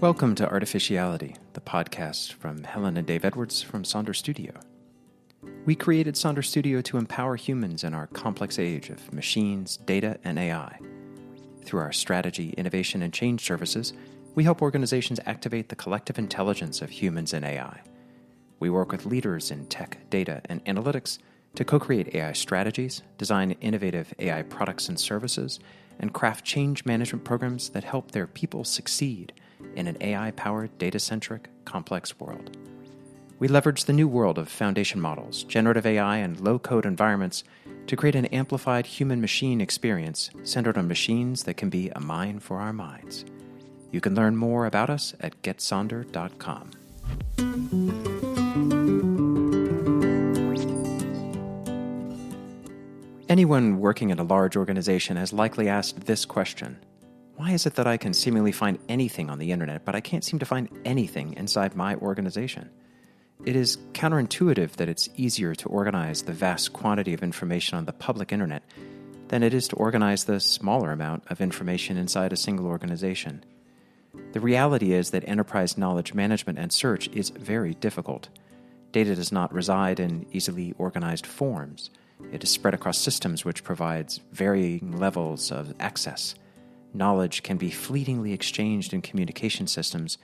Welcome to Artificiality, the podcast from Helen and Dave Edwards from Sonder Studio. We created Sonder Studio to empower humans in our complex age of machines, data, and AI. Through our strategy, innovation, and change services, we help organizations activate the collective intelligence of humans and AI. We work with leaders in tech, data, and analytics to co-create AI strategies, design innovative AI products and services, and craft change management programs that help their people succeed in an AI-powered, data-centric, complex world. We leverage the new world of foundation models, generative AI, and low-code environments to create an amplified human-machine experience centered on machines that can be a mine for our minds. You can learn more about us at getsonder.com. Anyone working in a large organization has likely asked this question: why is it that I can seemingly find anything on the internet, but I can't seem to find anything inside my organization? It is counterintuitive that it's easier to organize the vast quantity of information on the public internet than it is to organize the smaller amount of information inside a single organization. The reality is that enterprise knowledge management and search is very difficult. Data does not reside in easily organized forms. It is spread across systems, which provides varying levels of access. Knowledge can be fleetingly exchanged in communication systems,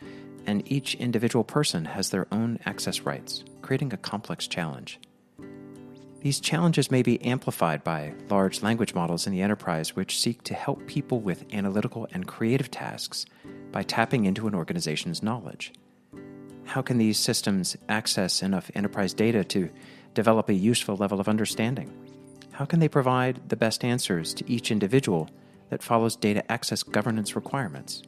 and each individual person has their own access rights, creating a complex challenge. These challenges may be amplified by large language models in the enterprise, which seek to help people with analytical and creative tasks by tapping into an organization's knowledge. How can these systems access enough enterprise data to develop a useful level of understanding? How can they provide the best answers to each individual that follows data access governance requirements?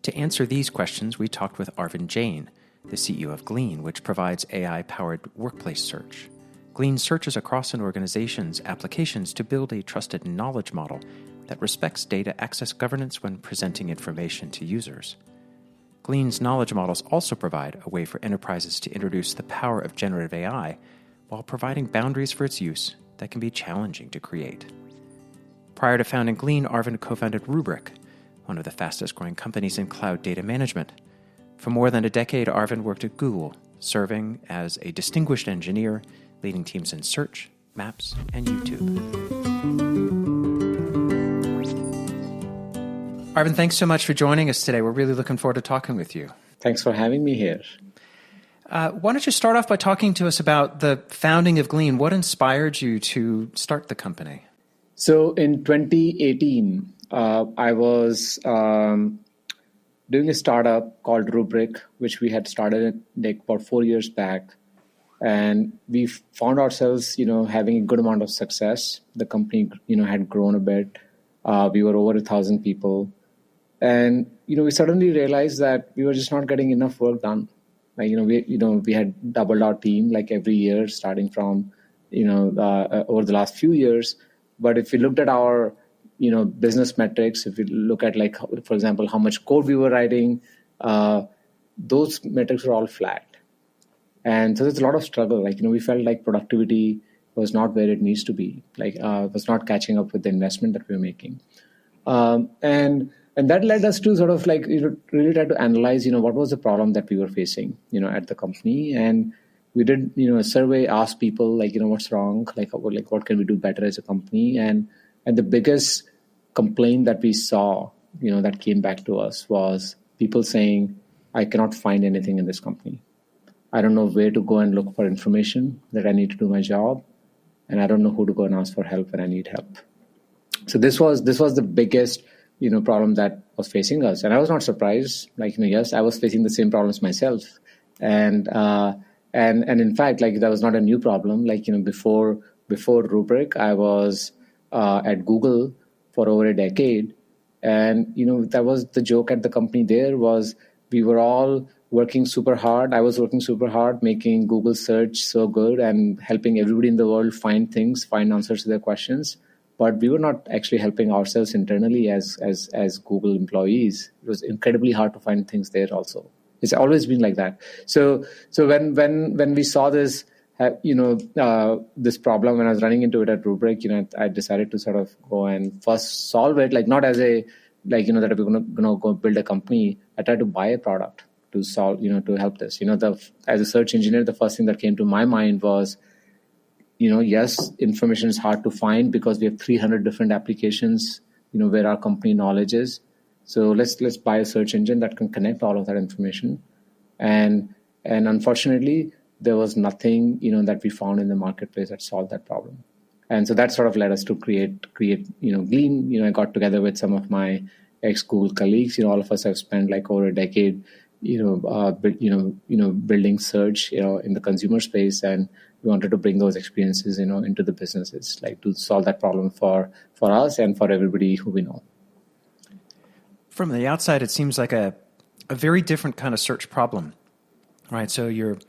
To answer these questions, we talked with Arvind Jain, the CEO of Glean, which provides AI-powered workplace search. Glean searches across an organization's applications to build a trusted knowledge model that respects data access governance when presenting information to users. Glean's knowledge models also provide a way for enterprises to introduce the power of generative AI while providing boundaries for its use that can be challenging to create. Prior to founding Glean, Arvind co-founded Rubrik, one of the fastest-growing companies in cloud data management. For more than a decade, Arvind worked at Google, serving as a distinguished engineer, leading teams in search, maps, and YouTube. Arvind, thanks so much for joining us today. We're really looking forward to talking with you. Thanks for having me here. Why don't you start off by talking to us about the founding of Glean? What inspired you to start the company? So in 2018, I was doing a startup called Rubrik, which we had started about 4 years back. And we found ourselves, having a good amount of success. The company, had grown a bit. We were over 1,000 people. And, we suddenly realized that we were just not getting enough work done. We had doubled our team like every year, starting from, over the last few years. But if we looked at our, business metrics, if we look at, for example, how much code we were writing, those metrics were all flat. And so there's a lot of struggle. We felt like productivity was not where it needs to be. Was not catching up with the investment that we were making. And that led us to sort of really try to analyze, what was the problem that we were facing, at the company. And we did, a survey, asked people, what's wrong? What can we do better as a company? And the biggest complaint that we saw, that came back to us was people saying, I cannot find anything in this company. I don't know where to go and look for information that I need to do my job. And I don't know who to go and ask for help when I need help. So this was the biggest, problem that was facing us. And I was not surprised. Yes, I was facing the same problems myself. And in fact, that was not a new problem. Before Rubrik, I was at Google for over a decade. And, that was the joke at the company there was we were all working super hard. I was working super hard, making Google search so good and helping everybody in the world find answers to their questions. But we were not actually helping ourselves internally as Google employees. It was incredibly hard to find things there also. It's always been like that. So when we saw this, this problem, when I was running into it at Rubrik, I decided to sort of go and first solve it, not as a like, that we're going to go build a company, I tried to buy a product to solve, to help this. As a search engineer, the first thing that came to my mind was, yes, information is hard to find because we have 300 different applications, where our company knowledge is. So let's buy a search engine that can connect all of that information. And unfortunately, there was nothing, that we found in the marketplace that solved that problem. And so that sort of led us to create, Glean. I got together with some of my ex-school colleagues. All of us have spent like over a decade, building search, in the consumer space, and we wanted to bring those experiences, into the businesses, like to solve that problem for us and for everybody who we know. From the outside, it seems like a very different kind of search problem, right? So you're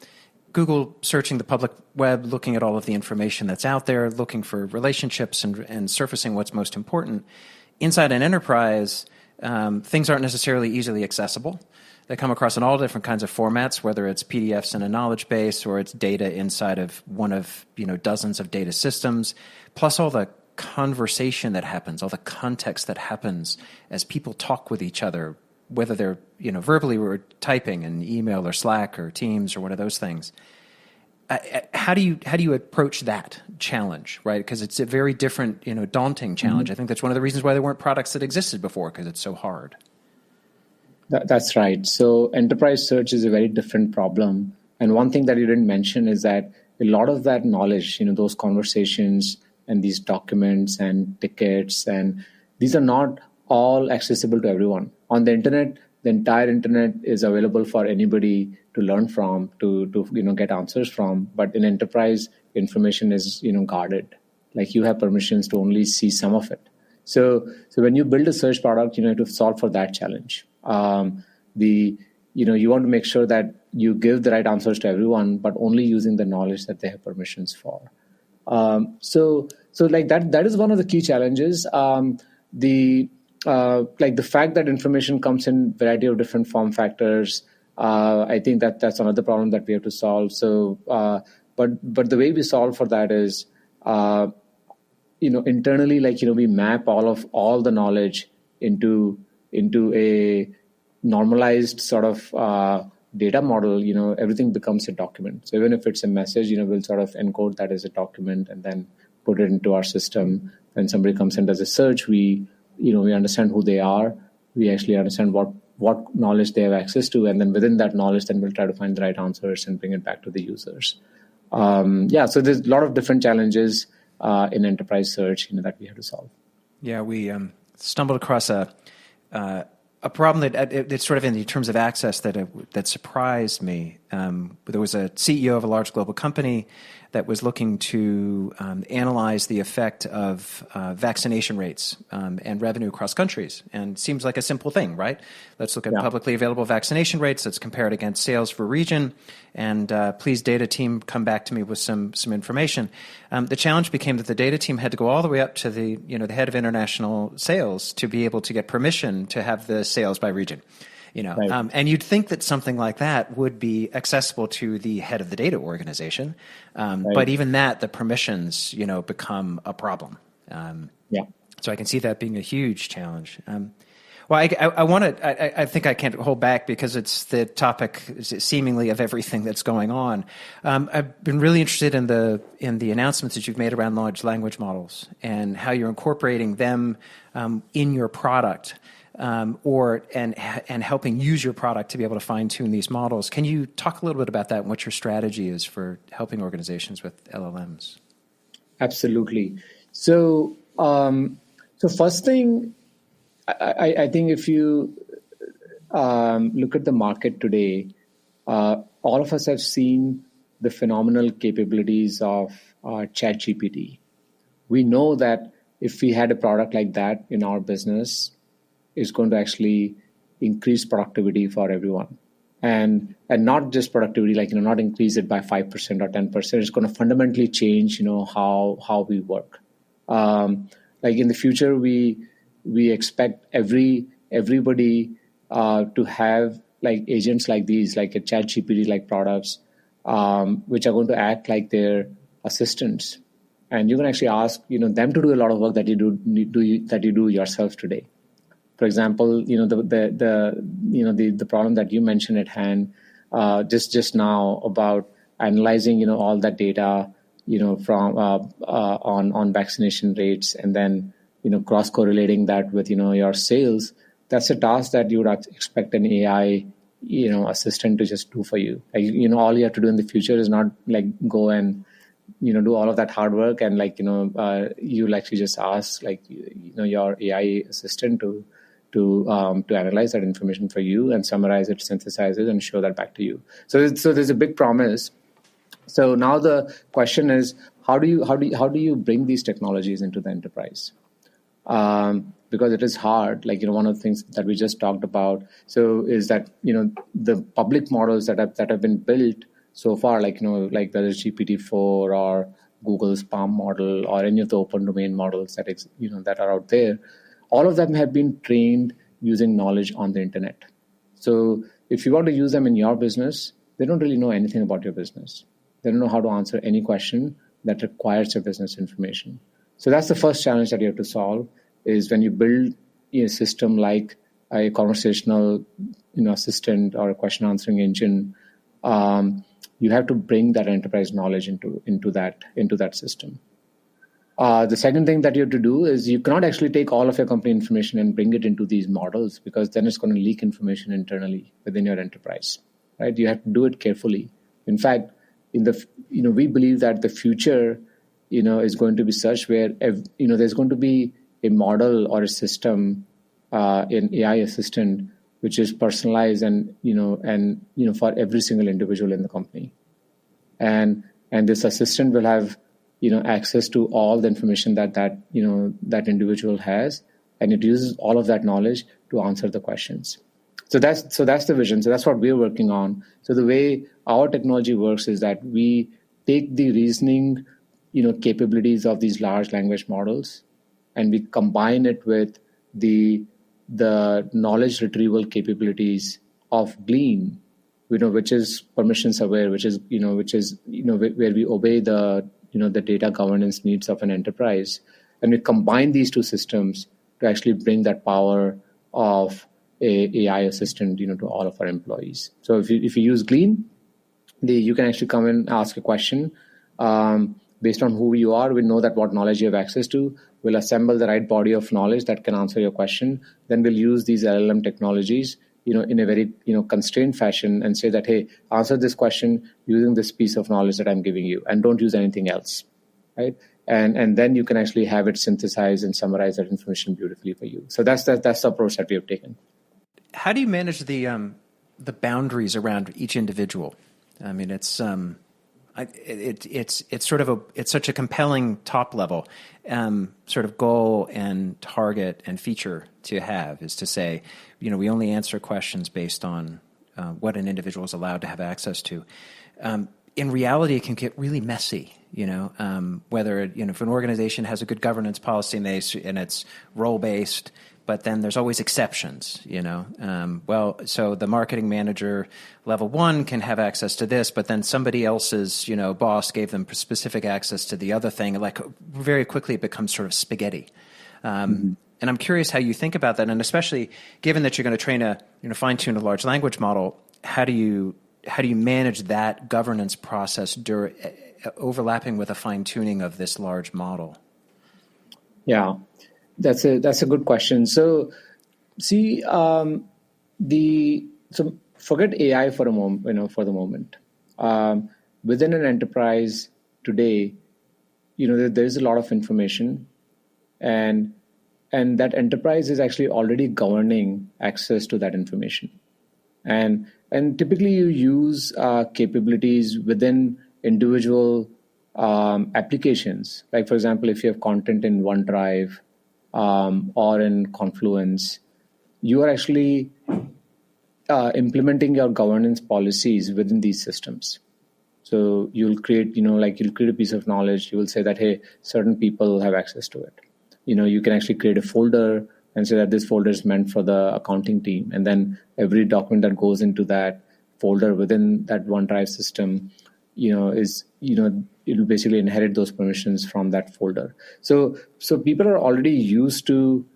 Google searching the public web, looking at all of the information that's out there, looking for relationships and surfacing what's most important. Inside an enterprise, things aren't necessarily easily accessible. They come across in all different kinds of formats, whether it's PDFs in a knowledge base or it's data inside of one of dozens of data systems, plus all the conversation that happens, all the context that happens as people talk with each other, whether they're verbally or typing in email or Slack or Teams or one of those things. How do you approach that challenge, right? Because it's a very different, daunting challenge. Mm-hmm. I think that's one of the reasons why there weren't products that existed before, because it's so hard. That's right. So enterprise search is a very different problem. And one thing that you didn't mention is that a lot of that knowledge, those conversations and these documents and tickets, and these are not all accessible to everyone. On the internet, the entire internet is available for anybody to learn from, to get answers from. But in enterprise, information is guarded. Like you have permissions to only see some of it. So when you build a search product, you have to solve for that challenge. You want to make sure that you give the right answers to everyone, but only using the knowledge that they have permissions for. So like that is one of the key challenges. The fact that information comes in a variety of different form factors, I think that's another problem that we have to solve. So, but the way we solve for that is, internally, we map all the knowledge into a normalized sort of data model. Everything becomes a document. So even if it's a message, we'll sort of encode that as a document and then put it into our system. When somebody comes and does a search, we understand who they are. We actually understand what knowledge they have access to. And then within that knowledge, then we'll try to find the right answers and bring it back to the users. So there's a lot of different challenges in enterprise search that we have to solve. Yeah, we stumbled across a problem that it's sort of in terms of access that surprised me. There was a CEO of a large global company that was looking to analyze the effect of vaccination rates and revenue across countries. And it seems like a simple thing, right? Let's look at publicly available vaccination rates. Let's compare it against sales for region. And please, data team, come back to me with some information. The challenge became that the data team had to go all the way up to the head of international sales to be able to get permission to have the sales by region. Right. And you'd think that something like that would be accessible to the head of the data organization. Right. But even that, the permissions, become a problem. So I can see that being a huge challenge. Well, I think I can't hold back because it's the topic seemingly of everything that's going on. I've been really interested in the announcements that you've made around large language models and how you're incorporating them in your product. And helping use your product to be able to fine-tune these models. Can you talk a little bit about that and what your strategy is for helping organizations with LLMs? Absolutely. So first thing, I think if you look at the market today, all of us have seen the phenomenal capabilities of ChatGPT. We know that if we had a product like that in our business, is going to actually increase productivity for everyone. And not just productivity, not increase it by 5% or 10%. It's going to fundamentally change, how we work. In the future, we expect everybody to have agents like these, like a ChatGPT like products, which are going to act like their assistants. And you can actually ask, them to do a lot of work that you do yourself today. For example, the problem that you mentioned at hand just now about analyzing all that data from on vaccination rates, and then cross correlating that with your sales. That's a task that you would expect an AI assistant to just do for you. All you have to do in the future is not like go and do all of that hard work, and you'll actually just ask your AI assistant to analyze that information for you and summarize it, synthesize it, and show that back to you. So there's a big promise. So now the question is, how do you bring these technologies into the enterprise? Because it is hard. One of the things that we just talked about, so is that the public models that have been built so far, like whether it's GPT-4 or Google's Palm model or any of the open domain models that are out there, all of them have been trained using knowledge on the internet. So if you want to use them in your business, they don't really know anything about your business. They don't know how to answer any question that requires your business information. So that's the first challenge that you have to solve, is when you build a system like a conversational assistant or a question answering engine, you have to bring that enterprise knowledge into that system. The second thing that you have to do is you cannot actually take all of your company information and bring it into these models, because then it's going to leak information internally within your enterprise, right? You have to do it carefully. In fact, we believe that the future, is going to be such where, there's going to be a model or a system, an AI assistant, which is personalized and for every single individual in the company. And this assistant will have, access to all the information that individual has, and it uses all of that knowledge to answer the questions. So that's the vision. So that's what we're working on. So the way our technology works is that we take the reasoning, capabilities of these large language models, and we combine it with the knowledge retrieval capabilities of Glean, which is permissions aware, which is where we obey the data governance needs of an enterprise, and we combine these two systems to actually bring that power of a AI assistant, to all of our employees. So if you use Glean, you can actually come and ask a question. Based on who you are, we know that what knowledge you have access to. We'll assemble the right body of knowledge that can answer your question. Then we'll use these LLM technologies, in a very, constrained fashion, and say that, hey, answer this question using this piece of knowledge that I'm giving you, and don't use anything else, right? And then you can actually have it synthesize and summarize that information beautifully for you. So that's the approach that we have taken. How do you manage the boundaries around each individual? I mean, it's sort of it's such a compelling top level sort of goal and target and feature to have, is to say, we only answer questions based on what an individual is allowed to have access to. In reality, it can get really messy. Whether if an organization has a good governance policy and it's role based, but then there's always exceptions, so the marketing manager level 1 can have access to this, but then somebody else's, boss gave them specific access to the other thing. Like very quickly it becomes sort of spaghetti. And I'm curious how you think about that. And especially given that you're going to train fine tune a large language model, how do you manage that governance process overlapping with a fine tuning of this large model? Yeah. That's a good question. So, see, so forget AI for a moment. For the moment, within an enterprise today, there is a lot of information, and that enterprise is actually already governing access to that information, and typically you use capabilities within individual applications. Like, for example, if you have content in OneDrive, or in Confluence, you are actually implementing your governance policies within these systems. So you'll create, you'll create a piece of knowledge. You will say that, hey, certain people have access to it. You can actually create a folder and say that this folder is meant for the accounting team. And then every document that goes into that folder within that OneDrive system, it'll basically inherit those permissions from that folder. So people are already used to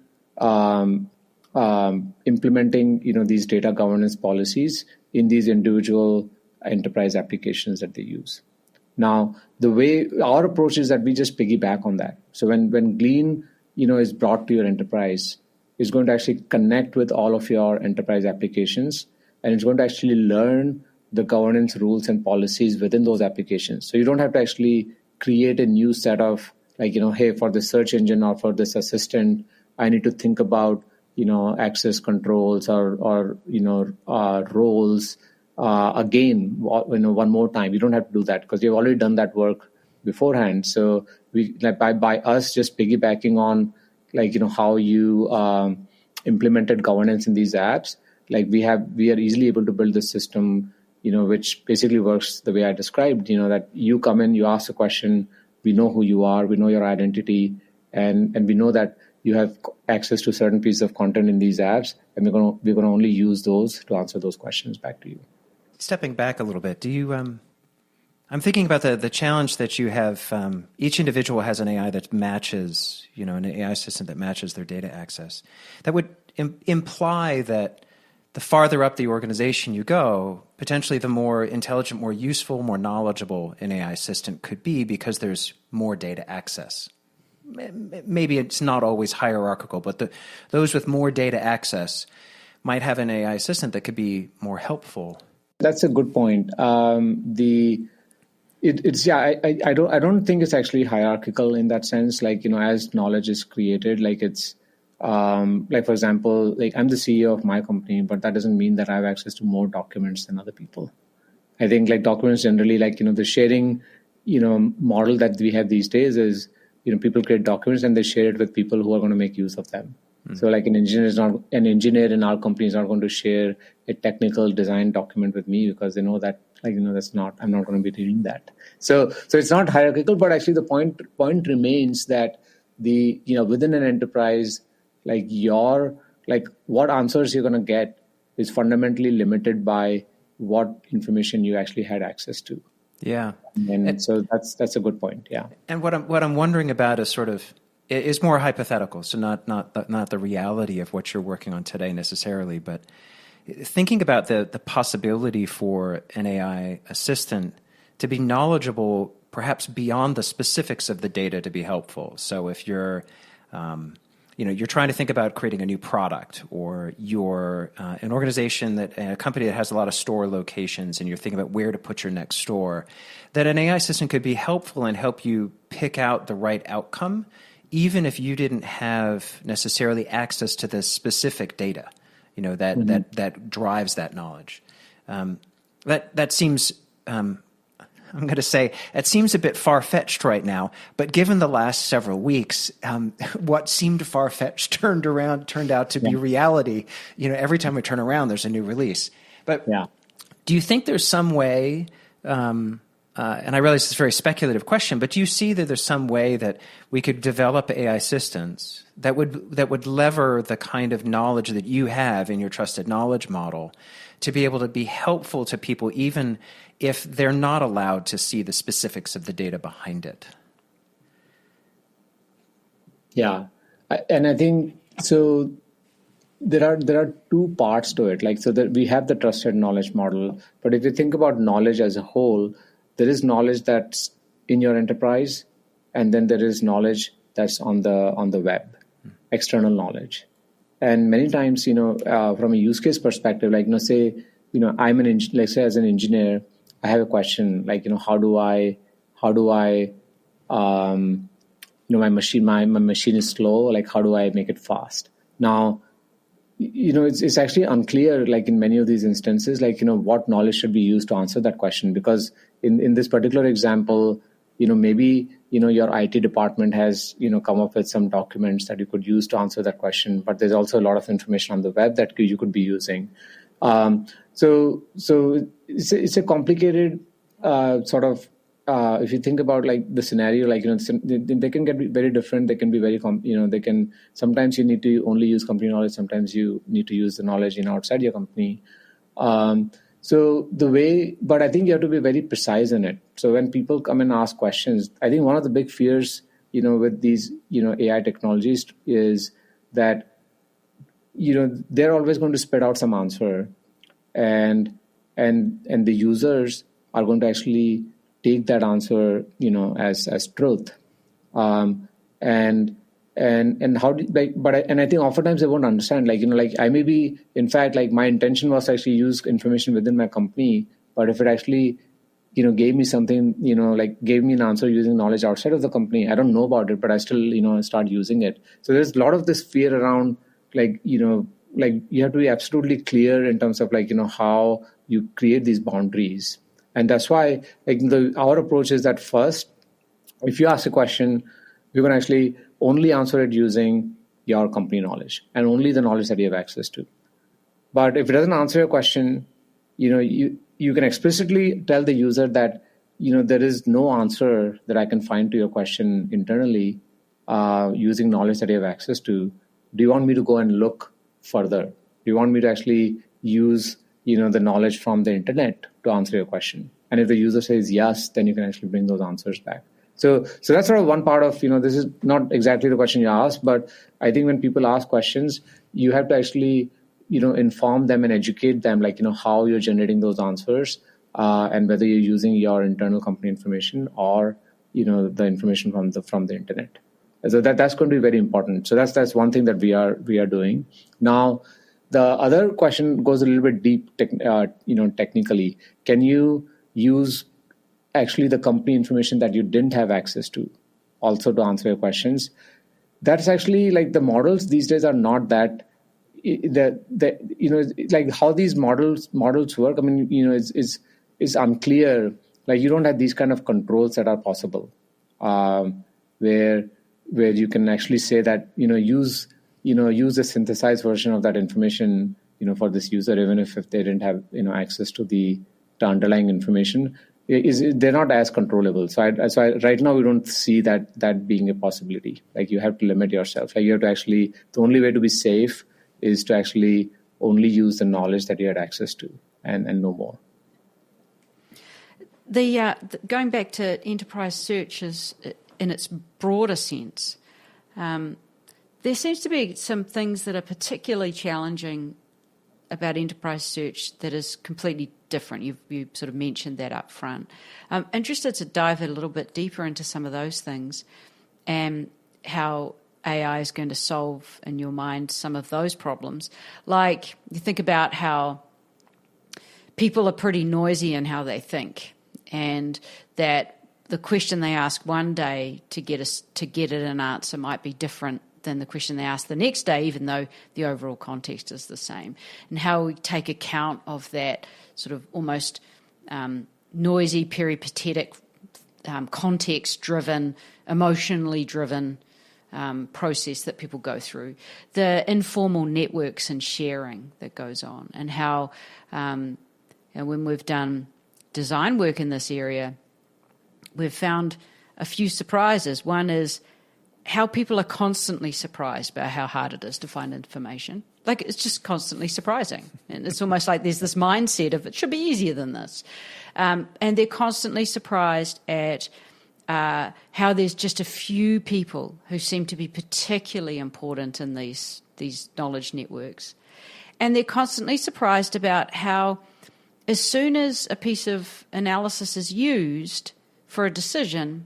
implementing, these data governance policies in these individual enterprise applications that they use. Now, the way our approach is that we just piggyback on that. So when Glean, is brought to your enterprise, it's going to actually connect with all of your enterprise applications, and it's going to actually learn the governance rules and policies within those applications. So you don't have to actually create a new set of hey, for the search engine or for this assistant, I need to think about access controls or roles again, one more time. You don't have to do that because you've already done that work beforehand. So we by us just piggybacking on how you implemented governance in these apps, we are easily able to build this system, which basically works the way I described. That you come in, you ask a question, we know who you are, we know your identity, and we know that you have access to certain pieces of content in these apps, and we're gonna only use those to answer those questions back to you. Stepping back a little bit, do you? I'm thinking about the challenge that you have. Each individual has an AI that matches, an AI assistant that matches their data access. That would imply that the farther up the organization you go, potentially the more intelligent, more useful, more knowledgeable an AI assistant could be because there's more data access. Maybe it's not always hierarchical, but those with more data access might have an AI assistant that could be more helpful. That's a good point. I don't think it's actually hierarchical in that sense. As knowledge is created, it's for example, I'm the CEO of my company, but that doesn't mean that I have access to more documents than other people. I think documents generally, the sharing, model that we have these days is, people create documents and they share it with people who are going to make use of them. Mm-hmm. So an engineer in our company is not going to share a technical design document with me because they know that I'm not going to be reading that. So it's not hierarchical, but actually the point remains that within an enterprise, what answers you're going to get is fundamentally limited by what information you actually had access to. Yeah. And so that's a good point. Yeah. And what I'm wondering about is more hypothetical. So not the reality of what you're working on today necessarily, but thinking about the possibility for an AI assistant to be knowledgeable, perhaps beyond the specifics of the data to be helpful. So if you're you're trying to think about creating a new product, or you're an organization a company that has a lot of store locations, and you're thinking about where to put your next store, that an AI assistant could be helpful and help you pick out the right outcome, even if you didn't have necessarily access to the specific data, that drives that knowledge. That seems. I'm going to say it seems a bit far-fetched right now, but given the last several weeks, what seemed far-fetched turned out to be reality. Every time we turn around, there's a new release. But do you think there's some way, and I realize it's a very speculative question, but do you see that there's some way that we could develop AI assistants that would lever the kind of knowledge that you have in your trusted knowledge model to be able to be helpful to people, even if they're not allowed to see the specifics of the data behind it? Yeah, and I think so. There are two parts to it. So that we have the trusted knowledge model, but if you think about knowledge as a whole, there is knowledge that's in your enterprise, and then there is knowledge that's on the web, external knowledge. And many times, from a use case perspective, say, let's say as an engineer, I have a question how do I my machine is slow, how do I make it fast? Now, it's actually unclear, in many of these instances, what knowledge should be used to answer that question. Because in this particular example, maybe, your IT department has, come up with some documents that you could use to answer that question, but there's also a lot of information on the web that you could be using. So it's a complicated sort of, if you think about the scenario, they can get very different. They can be very, sometimes you need to only use company knowledge. Sometimes you need to use the knowledge outside your company. But I think you have to be very precise in it. So when people come and ask questions, I think one of the big fears, with these, AI technologies is that they're always going to spit out some answer, and the users are going to actually take that answer, as truth. And how do, and I think oftentimes they won't understand, I may be, in fact, my intention was to actually use information within my company, but if it actually gave me something, gave me an answer using knowledge outside of the company, I don't know about it, but I still start using it. So there's a lot of this fear around, you have to be absolutely clear in terms of how you create these boundaries. And that's why our approach is that first, if you ask a question, you're going to actually only answer it using your company knowledge and only the knowledge that you have access to. But if it doesn't answer your question, you can explicitly tell the user that, there is no answer that I can find to your question internally using knowledge that you have access to. Do you want me to go and look further? Do you want me to actually use, the knowledge from the internet to answer your question? And if the user says yes, then you can actually bring those answers back. So that's sort of one part of, this is not exactly the question you asked, but I think when people ask questions, you have to actually, inform them and educate them, how you're generating those answers and whether you're using your internal company information or, the information from the internet. So that's going to be very important. So that's one thing that we are doing. Now, the other question goes a little bit deep, technically. Can you use actually the company information that you didn't have access to also to answer your questions? That's actually the models these days are not that how these models work. I mean, is unclear. You don't have these kind of controls that are possible, where you can actually say that use a synthesized version of that information for this user, even if they didn't have access to the underlying information. They're not as controllable. So right now we don't see that being a possibility. You have to limit yourself. You have to actually, the only way to be safe is to actually only use the knowledge that you had access to and no more. Going back to enterprise searches in its broader sense, there seems to be some things that are particularly challenging about enterprise search that is completely different. You sort of mentioned that up front. I'm interested to dive a little bit deeper into some of those things and how AI is going to solve, in your mind, some of those problems. Like, you think about how people are pretty noisy in how they think, and that the question they ask one day to get it an answer might be different than the question they ask the next day, even though the overall context is the same. And how we take account of that sort of almost noisy, peripatetic, context-driven, emotionally driven process that people go through. The informal networks and sharing that goes on, and how and when we've done design work in this area, we've found a few surprises. One is how people are constantly surprised by how hard it is to find information. It's just constantly surprising. And it's almost like there's this mindset of it should be easier than this. And they're constantly surprised at how there's just a few people who seem to be particularly important in these knowledge networks. And they're constantly surprised about how as soon as a piece of analysis is used for a decision,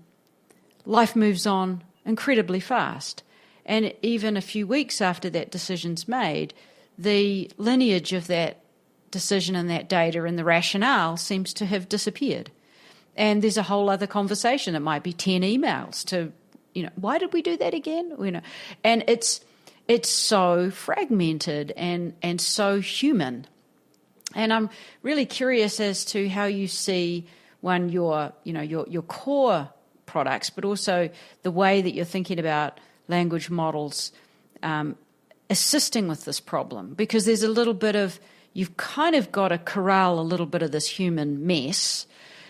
life moves on incredibly fast. And even a few weeks after that decision's made, the lineage of that decision and that data and the rationale seems to have disappeared. And there's a whole other conversation. It might be 10 emails to, why did we do that again? And it's so fragmented and so human. And I'm really curious as to how you see your core products, but also the way that you're thinking about language models assisting with this problem, because there's a little bit of, you've kind of got to corral a little bit of this human mess,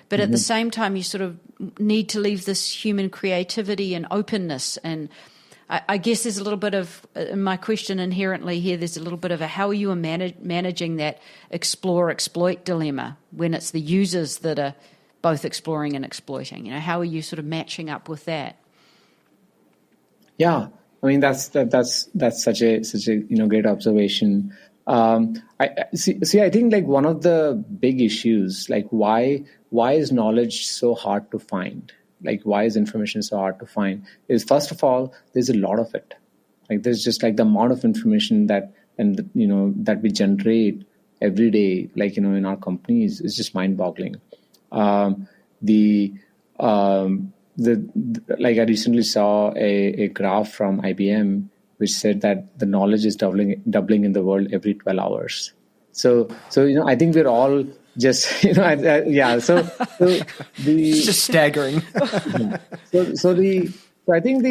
but at the same time you sort of need to leave this human creativity and openness. And I guess there's a little bit of, my question inherently here, there's a little bit of a how are you managing that explore-exploit dilemma when it's the users that are both exploring and exploiting? How are you sort of matching up with that? Yeah. I mean, that's such a great observation. I see. I think like one of the big issues, like why is knowledge so hard to find? Like why is information so hard to find? Is first of all, there's a lot of it. Like there's just like the amount of information that we generate every day, like in our companies, is just mind-boggling. Like I recently saw a graph from IBM which said that the knowledge is doubling in the world every 12 hours. So I think we're all just yeah. So it's just staggering. So I think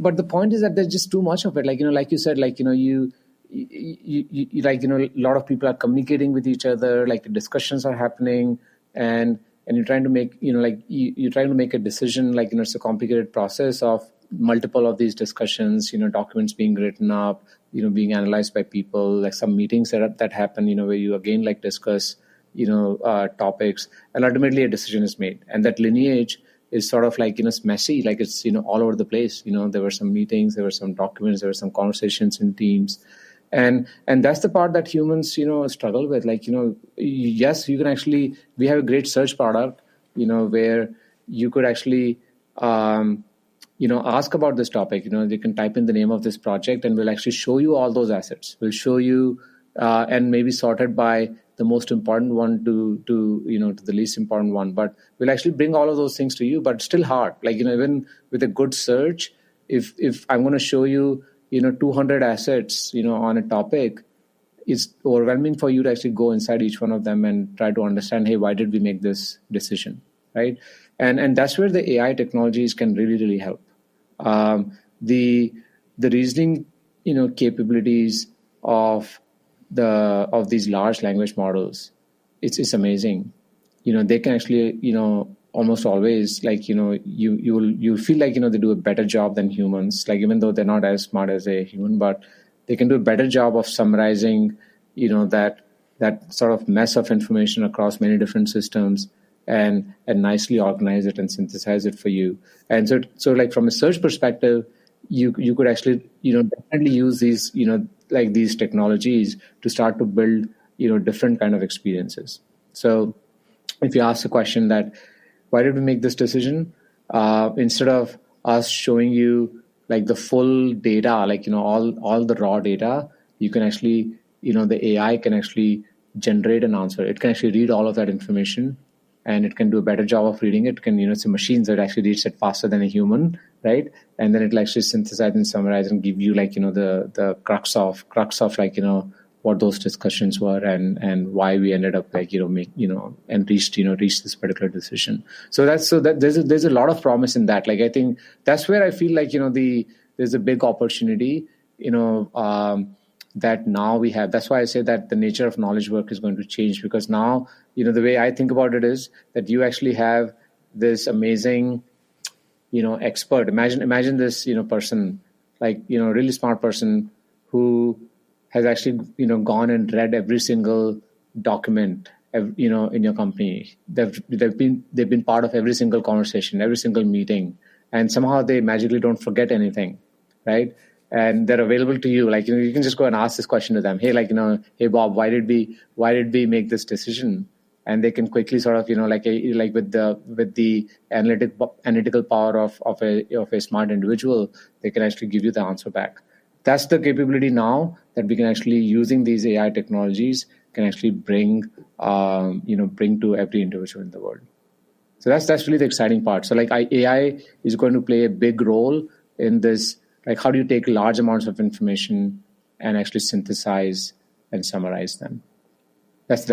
but the point is that there's just too much of it. Like like you said, like you a lot of people are communicating with each other. Like discussions are happening, and you're trying to make you're trying to make a decision. Like it's a complicated process of multiple of these discussions. Documents being written up, being analyzed by people. Like some meetings that happen. Where you again discuss topics, and ultimately a decision is made. And that lineage is sort of it's messy. Like it's all over the place. There were some meetings, there were some documents, there were some conversations in teams. And that's the part that humans, struggle with. Like, yes, you can actually, we have a great search product, where you could actually, ask about this topic. You can type in the name of this project and we'll actually show you all those assets. We'll show you, and maybe sorted by the most important one to the least important one. But we'll actually bring all of those things to you, but still hard. Like, even with a good search, if I'm going to show you, 200 assets, on a topic, it's overwhelming for you to actually go inside each one of them and try to understand, hey, why did we make this decision, right? And that's where the AI technologies can really, really help. The reasoning, capabilities of these large language models, it's amazing. They can actually, almost always, you'll feel like, they do a better job than humans, like even though they're not as smart as a human, but they can do a better job of summarizing, that sort of mess of information across many different systems and nicely organize it and synthesize it for you. And so like from a search perspective, you could actually, definitely use these, these technologies to start to build, different kind of experiences. So if you ask the question that, why did we make this decision? Instead of us showing you like the full data, like, all the raw data, you can actually, the AI can actually generate an answer. It can actually read all of that information and it can do a better job of reading it. It can, it's a machine that actually reads it faster than a human, right? And then it'll actually synthesize and summarize and give you like, the crux of like, what those discussions were and why we ended up like, and reached this particular decision. So there's a lot of promise in that. Like, I think that's where I feel like, there's a big opportunity, that now we have. That's why I say that the nature of knowledge work is going to change, because now, the way I think about it is that you actually have this amazing, expert. Imagine this, person, like, really smart person who has actually, gone and read every single document, in your company. They've been part of every single conversation, every single meeting, and somehow they magically don't forget anything, right? And they're available to you. Like, you can just go and ask this question to them. Hey, like, hey Bob, why did we make this decision? And they can quickly sort of, with the analytical power of a smart individual, they can actually give you the answer back. That's the capability now that we can actually, using these AI technologies, can actually bring to every individual in the world. So that's really the exciting part. So like AI is going to play a big role in this. Like, how do you take large amounts of information and actually synthesize and summarize them? That's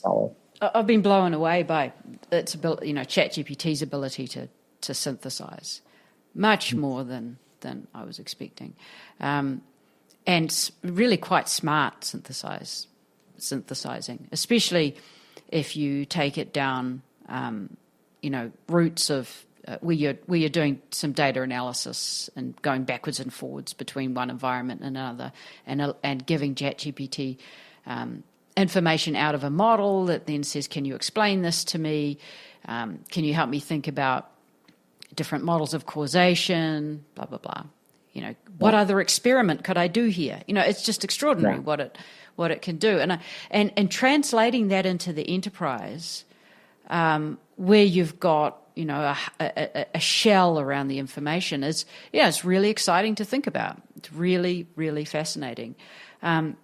power. I've been blown away by its ability, ChatGPT's ability to synthesize much more than I was expecting, and really quite smart synthesizing, especially if you take it down, routes of where you're doing some data analysis and going backwards and forwards between one environment and another, and giving ChatGPT information out of a model that then says, can you explain this to me? Can you help me think about different models of causation, blah, blah, blah. what other experiment could I do here? It's just extraordinary what it can do. And translating that into the enterprise, where you've got, a shell around the information it's really exciting to think about. It's really, really fascinating. When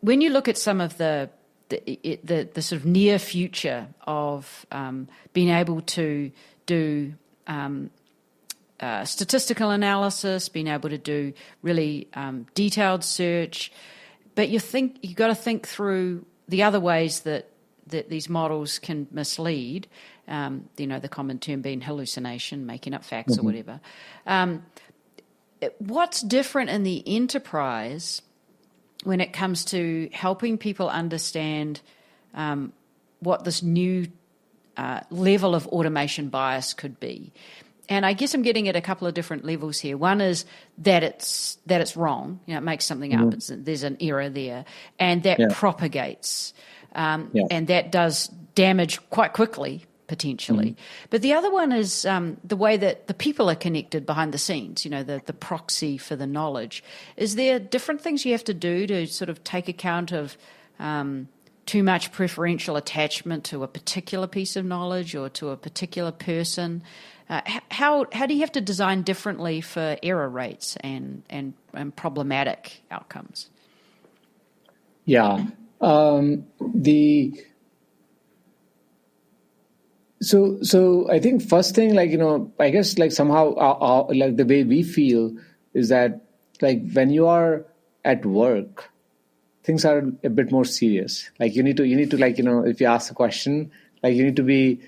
you look at some of the sort of near future of being able to do statistical analysis, being able to do really detailed search, but you've got to think through the other ways that these models can mislead. The common term being hallucination, making up facts or whatever. What's different in the enterprise when it comes to helping people understand what this new level of automation bias could be? And I guess I'm getting at a couple of different levels here. One is that it's wrong. It makes something up. There's an error there, and that propagates, and that does damage quite quickly, potentially. But the other one is the way that the people are connected behind the scenes. The proxy for the knowledge. Is there different things you have to do to sort of take account of too much preferential attachment to a particular piece of knowledge or to a particular person? How do you have to design differently for error rates and problematic outcomes? Yeah. So I think first thing, I guess somehow the way we feel is that when you are at work, things are a bit more serious. You need to if you ask a question, you need to be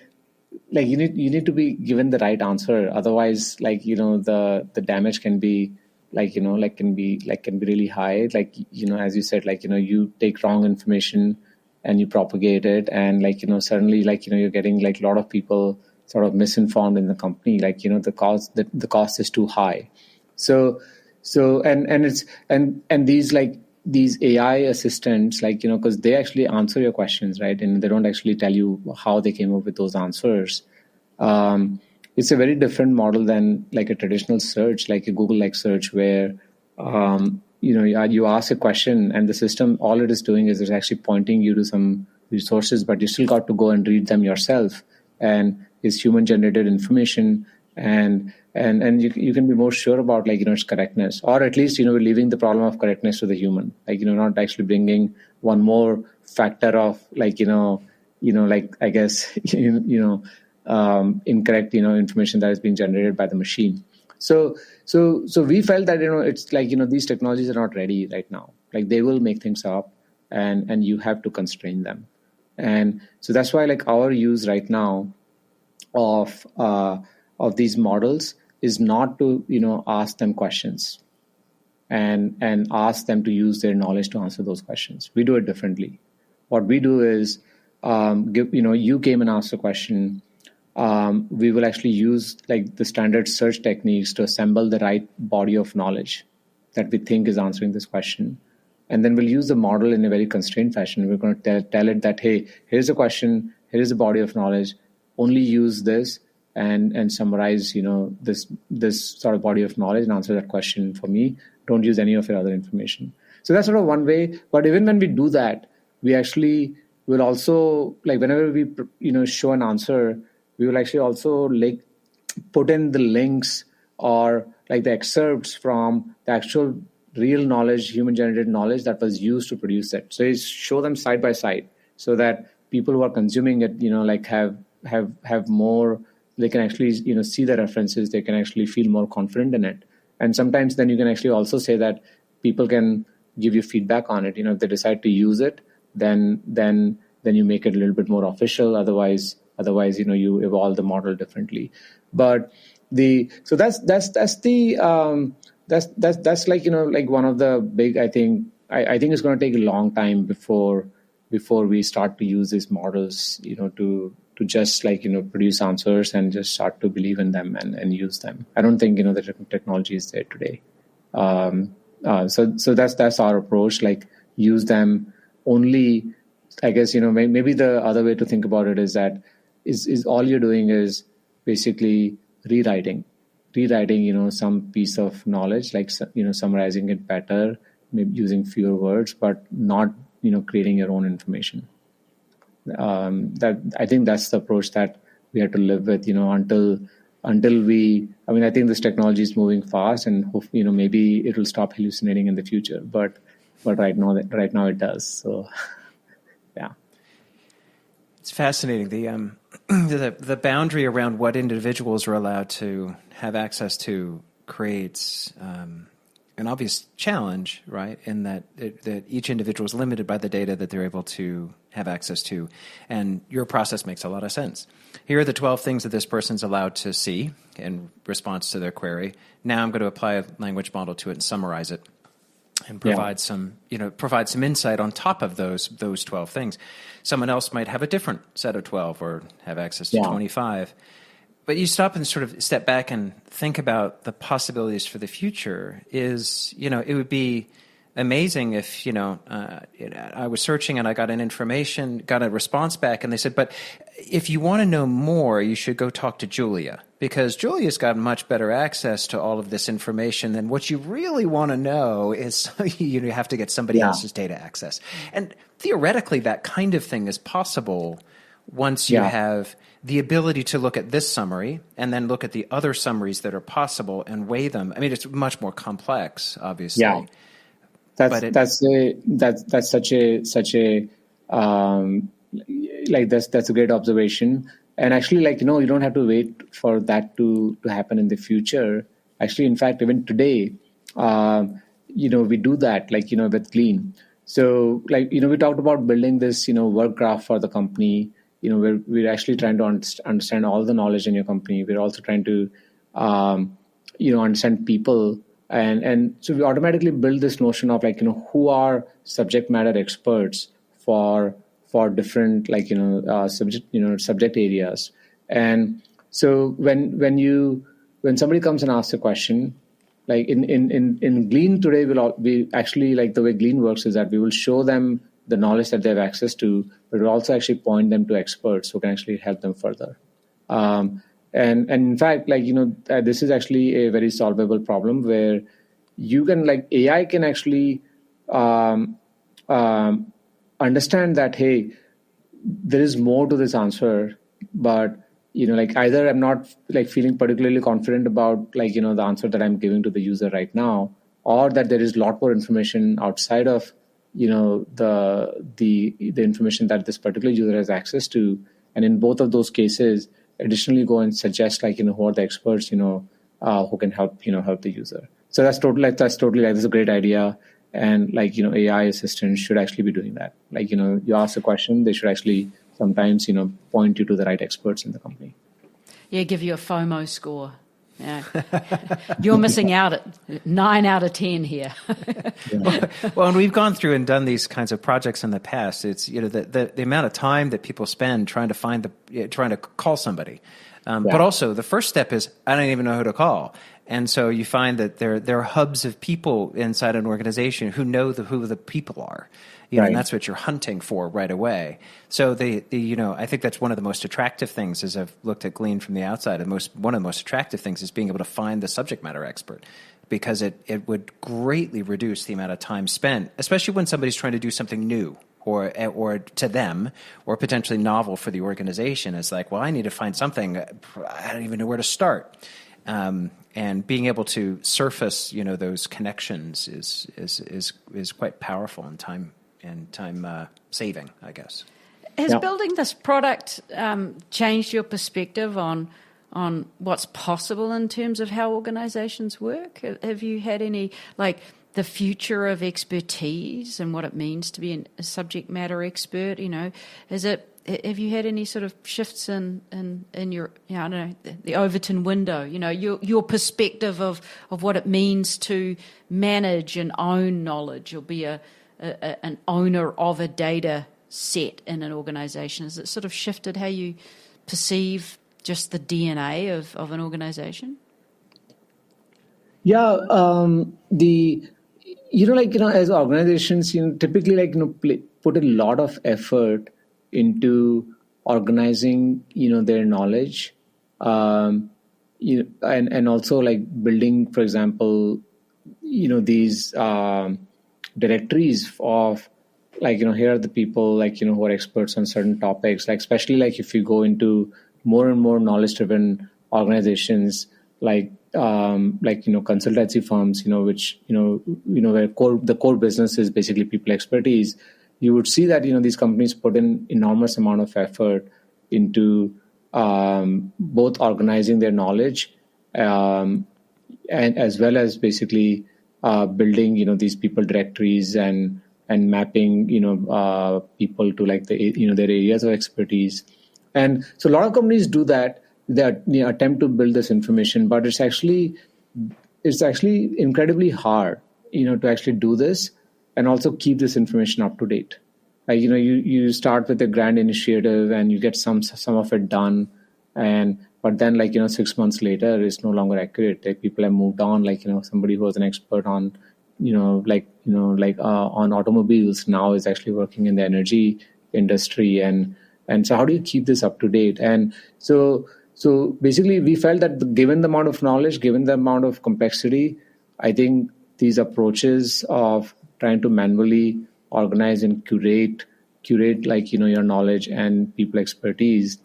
you need to be given the right answer. Otherwise, the damage can be can be really high. As you said, you take wrong information and you propagate it, and suddenly you're getting a lot of people sort of misinformed in the company. The cost is too high. So these AI assistants, because they actually answer your questions, right? And they don't actually tell you how they came up with those answers. It's a very different model than a traditional search, like a Google-like search, where you ask a question and the system, all it is doing is it's actually pointing you to some resources, but you still got to go and read them yourself. And it's human-generated information, and you can be more sure about its correctness, or at least we're leaving the problem of correctness to the human, not actually bringing one more factor of I guess incorrect information that is being generated by the machine. So we felt that it's these technologies are not ready right now. They will make things up, and you have to constrain them. And so that's why our use right now of these models is not to ask them questions and ask them to use their knowledge to answer those questions. We do it differently. What we do is you came and asked a question. We will actually use the standard search techniques to assemble the right body of knowledge that we think is answering this question. And then we'll use the model in a very constrained fashion. We're going to tell it that, hey, here's a question, here's a body of knowledge, only use this and summarize, this sort of body of knowledge and answer that question for me. Don't use any of your other information. So that's sort of one way. But even when we do that, we actually will also, whenever we, show an answer, we will actually also put in the links or the excerpts from the actual real knowledge, human-generated knowledge that was used to produce it. So show them side by side so that people who are consuming it, have more. They can actually, see the references. They can actually feel more confident in it. And sometimes then you can actually also say that people can give you feedback on it. If they decide to use it, then you make it a little bit more official. Otherwise, you evolve the model differently. But that's one of the big. I think it's going to take a long time before we start to use these models, to just produce answers and just start to believe in them and use them. I don't think the technology is there today. So that's our approach. Use them only. I guess maybe the other way to think about it is that is all you're doing is basically rewriting. rewriting, some piece of knowledge, like, summarizing it better, maybe using fewer words, but not, creating your own information. That I think that's the approach that we have to live with, until we. I mean, I think this technology is moving fast, and maybe it will stop hallucinating in the future. But right now it does. So, yeah, it's fascinating. The boundary around what individuals are allowed to have access to creates an obvious challenge, right? In that each individual is limited by the data that they're able to have access to. And your process makes a lot of sense. Here are the 12 things that this person's allowed to see in response to their query. Now I'm going to apply a language model to it and summarize it and provide some insight on top of those 12 things. Someone else might have a different set of 12 or have access to 25. But you stop and sort of step back and think about the possibilities for the future. It would be amazing if, I was searching and I got a response back, and they said, but if you want to know more, you should go talk to Julia, because Julia's got much better access to all of this information than what you really want to know is you have to get somebody else's data access. And theoretically, that kind of thing is possible once you have the ability to look at this summary and then look at the other summaries that are possible and weigh them. I mean, it's much more complex, obviously. Yeah, that's such a that's a great observation. And actually, you don't have to wait for that to happen in the future. Actually, in fact, even today, we do that, with Glean. So, we talked about building this, work graph for the company. We're actually trying to understand all the knowledge in your company. We're also trying to, understand people. And so we automatically build this notion of who are subject matter experts for different subject areas. And so when somebody comes and asks a question, like in Glean today, we actually, the way Glean works is that we will show them the knowledge that they have access to, but we'll also actually point them to experts who can actually help them further. And in fact, this is actually a very solvable problem where you can, AI can actually understand that, hey, there is more to this answer, but either I'm not feeling particularly confident about the answer that I'm giving to the user right now, or that there is a lot more information outside of the information that this particular user has access to. And in both of those cases, additionally go and suggest who are the experts who can help the user. So that's totally that's a great idea. And AI assistants should actually be doing that. You ask a question, they should actually sometimes point you to the right experts in the company. Yeah, give you a FOMO score. Yeah. You're missing out at 9 out of 10 here. Well, and we've gone through and done these kinds of projects in the past. It's the amount of time that people spend trying to call somebody, but also the first step is I don't even know who to call. And so you find that there are hubs of people inside an organization who know who the people are. And that's what you're hunting for right away. So I think that's one of the most attractive things as I've looked at Glean from the outside. And one of the most attractive things is being able to find the subject matter expert, because it would greatly reduce the amount of time spent, especially when somebody's trying to do something new or to them, or potentially novel for the organization. It's like, well, I need to find something. I don't even know where to start. And being able to surface, those connections is quite powerful in time saving, I guess. Has building this product changed your perspective on what's possible in terms of how organizations work? Have you had any, the future of expertise and what it means to be a subject matter expert? Have you had any sort of shifts in your, I don't know, the Overton window, your perspective of what it means to manage and own knowledge, or be an owner of a data set in an organization? Has it sort of shifted how you perceive just the DNA of an organization? Yeah, as organizations, typically, put a lot of effort into organizing, their knowledge. and also like building, for example, these directories of like, here are the people like, who are experts on certain topics, like especially like if you go into more and more knowledge driven organizations, like consultancy firms, which, where the core business is basically people expertise, you would see that, these companies put in enormous amount of effort into both organizing their knowledge and as well as basically building, these people directories and mapping, people to like their areas of expertise. And so a lot of companies do that. They attempt to build this information, but it's actually incredibly hard, to actually do this and also keep this information up to date. Like, you start with a grand initiative and you get some of it done, but then like 6 months later it's no longer accurate. Like people have moved on. Like somebody who was an expert on on automobiles now is actually working in the energy industry, and so how do you keep this up to date? And so basically we felt that given the amount of knowledge, given the amount of complexity, I think these approaches of trying to manually organize and curate like your knowledge and people expertise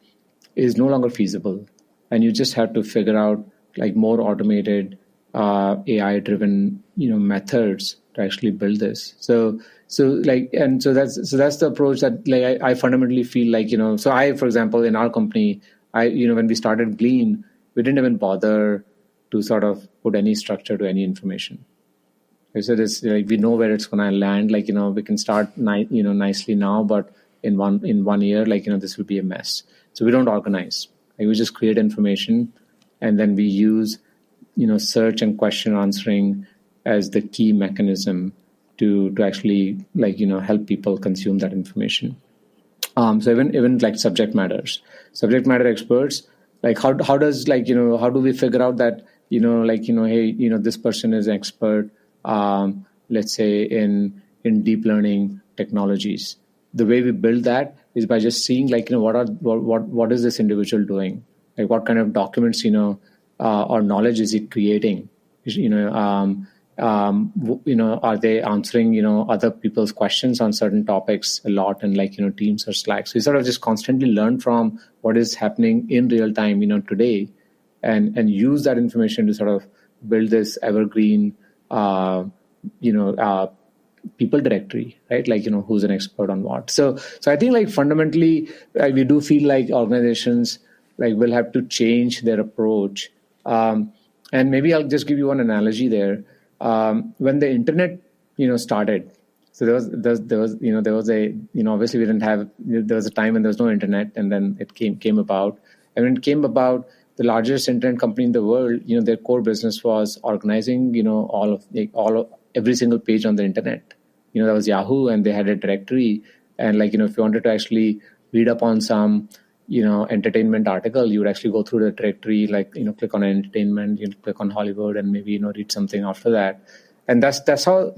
is no longer feasible, and you just have to figure out like more automated AI driven methods to actually build this. So that's the approach that like I fundamentally feel like so I, for example, in our company, when we started Glean, we didn't even bother to sort of put any structure to any information. So this, like, we know where it's going to land. Like we can start nicely now, but in 1 year, like this will be a mess. So we don't organize. Like we just create information, and then we use search and question answering as the key mechanism to actually like help people consume that information. So even like subject matter experts, like how does like how do we figure out that hey, this person is an expert, let's say in deep learning technologies. The way we build that is by just seeing like what is this individual doing, like what kind of documents or knowledge is he creating, are they answering other people's questions on certain topics a lot in like Teams or Slack. So you sort of just constantly learn from what is happening in real time today, and use that information to sort of build this evergreen people directory, right? Like who's an expert on what. So I think like fundamentally we do feel like organizations like will have to change their approach. And maybe I'll just give you one analogy there. When the internet, started, so there was a, obviously we didn't have, there was a time when there was no internet, and then it came about. And when it came about, the largest internet company in the world, their core business was organizing, every single page on the internet. That was Yahoo, and they had a directory. And like, if you wanted to actually read up on some, entertainment article, you would actually go through the directory, like, click on entertainment, click on Hollywood, and maybe, read something after that. And that's how,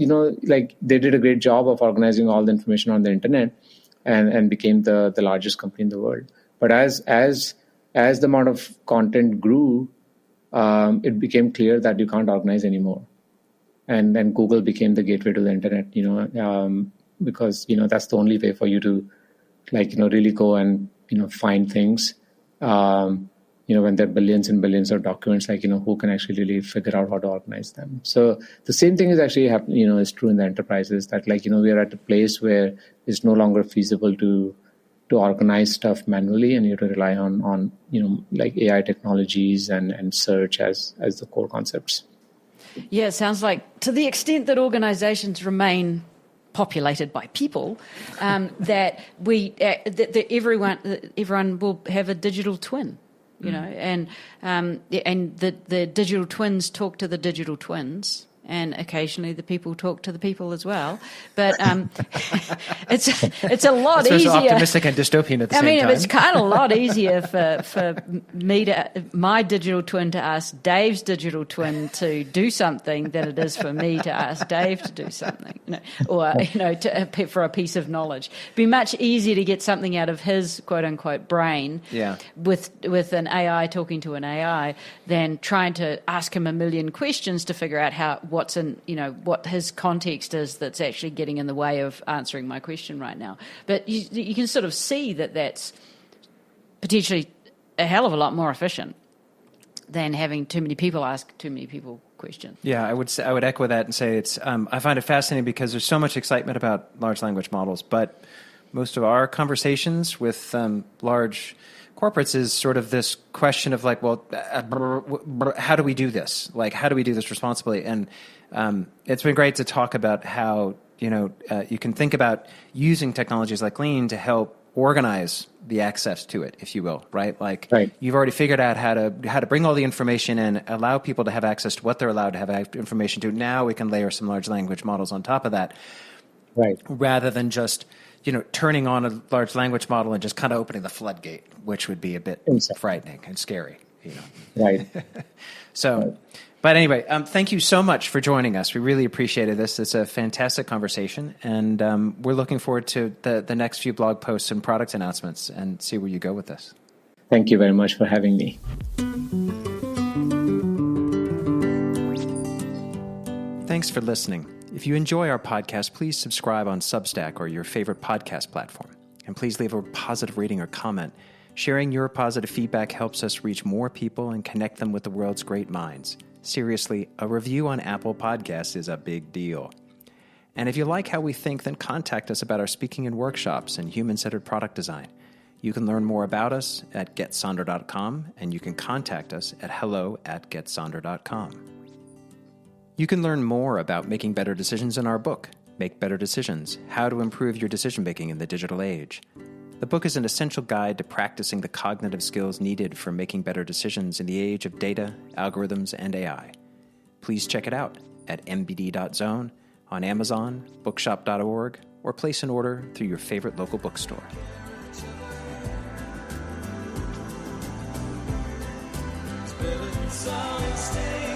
like they did a great job of organizing all the information on the internet and became the largest company in the world. But as the amount of content grew, it became clear that you can't organize anymore. And then Google became the gateway to the internet, because, that's the only way for you to like, really go and, find things, when there are billions and billions of documents, like, who can actually really figure out how to organize them. So the same thing is actually happening, is true in the enterprises, that like, we are at a place where it's no longer feasible to organize stuff manually, and you have to rely on like AI technologies and search as the core concepts. Yeah, it sounds like to the extent that organizations remain populated by people, that everyone will have a digital twin, and the digital twins talk to the digital twins, and occasionally the people talk to the people as well. But it's a lot it's easier. Optimistic and dystopian at the same time. It's kind of a lot easier for me my digital twin to ask Dave's digital twin to do something than it is for me to ask Dave to do something, for a piece of knowledge. It'd be much easier to get something out of his quote unquote brain with an AI talking to an AI than trying to ask him a million questions to figure out what his context is that's actually getting in the way of answering my question right now. But you can sort of see that that's potentially a hell of a lot more efficient than having too many people ask too many people questions. Yeah, I would echo that and say it's. I find it fascinating because there's so much excitement about large language models, but most of our conversations with large corporates is sort of this question of like, well, how do we do this? Like, how do we do this responsibly? And it's been great to talk about how you can think about using technologies like Glean to help organize the access to it, if you will, right? Like You've already figured out how to bring all the information in, allow people to have access to what they're allowed to have information to. Now we can layer some large language models on top of that, rather than just turning on a large language model and just kind of opening the floodgate, which would be a bit frightening and scary. Right. So. But anyway, thank you so much for joining us. We really appreciated this. It's a fantastic conversation, and we're looking forward to the next few blog posts and product announcements and see where you go with this. Thank you very much for having me. Thanks for listening. If you enjoy our podcast, please subscribe on Substack or your favorite podcast platform. And please leave a positive rating or comment. Sharing your positive feedback helps us reach more people and connect them with the world's great minds. Seriously, a review on Apple Podcasts is a big deal. And if you like how we think, then contact us about our speaking and workshops and human-centered product design. You can learn more about us at getsonder.com, and you can contact us at hello@getsonder.com. You can learn more about making better decisions in our book, Make Better Decisions: How to Improve Your Decision-Making in the Digital Age. The book is an essential guide to practicing the cognitive skills needed for making better decisions in the age of data, algorithms, and AI. Please check it out at mbd.zone, on Amazon, bookshop.org, or place an order through your favorite local bookstore. Stay